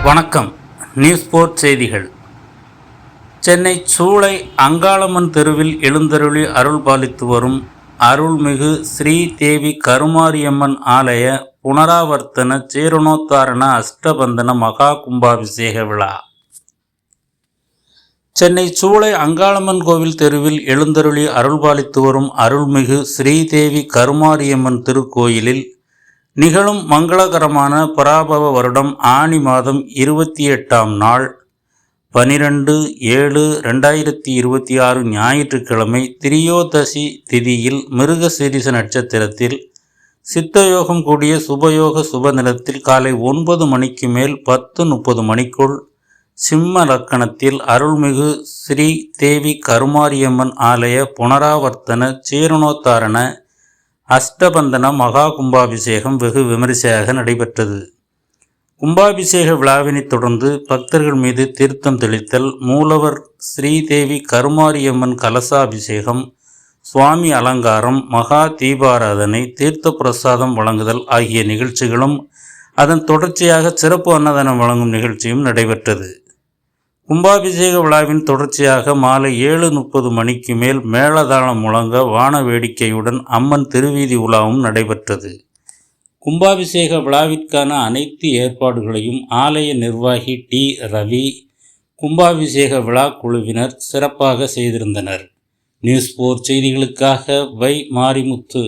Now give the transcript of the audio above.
வணக்கம். News board செய்திகள். சென்னை சூளை அங்காளம்மன் தெருவில் எழுந்தருளி அருள் பாலித்து வரும் அருள்மிகு ஸ்ரீ தேவி கருமாரியம்மன் ஆலய புனராவர்த்தன ஜீரணோத்தாரண அஷ்டபந்தன மகா கும்பாபிஷேக விழா சென்னை சூளை அங்காளம்மன் கோவில் தெருவில் எழுந்தருளி அருள் பாலித்து வரும் அருள்மிகு ஸ்ரீதேவி கருமாரியம்மன் திருக்கோயிலில் நிகழும் மங்களகரமான பராபவ வருடம் ஆனி மாதம் 28ஆம் நாள் 12/7/2026 ஞாயிற்றுக்கிழமை திரியோதசி திதியில் மிருகசீரிஷ நட்சத்திரத்தில் சித்தயோகம் கூடிய சுபயோக சுப நிலத்தில் காலை 9 மணிக்கு மேல் 10:30 மணிக்குள் சிம்ம லக்கணத்தில் அருள்மிகு ஸ்ரீ தேவி கருமாரியம்மன் ஆலய புனராவர்த்தன ஜீரணோத்தாரண அஷ்டபந்தன மகா கும்பாபிஷேகம் வெகு விமரிசையாக நடைபெற்றது. கும்பாபிஷேக விழாவினை தொடர்ந்து பக்தர்கள் மீது தீர்த்தம் தெளித்தல், மூலவர் ஸ்ரீதேவி கருமாரியம்மன் கலசாபிஷேகம், சுவாமி அலங்காரம், மகா தீபாராதனை, தீர்த்த பிரசாதம் வழங்குதல் ஆகிய நிகழ்ச்சிகளும் அதன் தொடர்ச்சியாக சிறப்பு அன்னதானம் வழங்கும் நிகழ்ச்சியும் நடைபெற்றது. கும்பாபிஷேக விழாவின் தொடர்ச்சியாக மாலை 7:30 மணிக்கு மேல் மேளதாளம் முழங்க வான வேடிக்கையுடன் அம்மன் திருவீதி உலாவும் நடைபெற்றது. கும்பாபிஷேக விழாவிற்கான அனைத்து ஏற்பாடுகளையும் ஆலய நிர்வாகி டி. ரவி, கும்பாபிஷேக விழா குழுவினர் சிறப்பாக செய்திருந்தனர். நியூஸ் போர் செய்திகளுக்காக வை. மாரிமுத்து.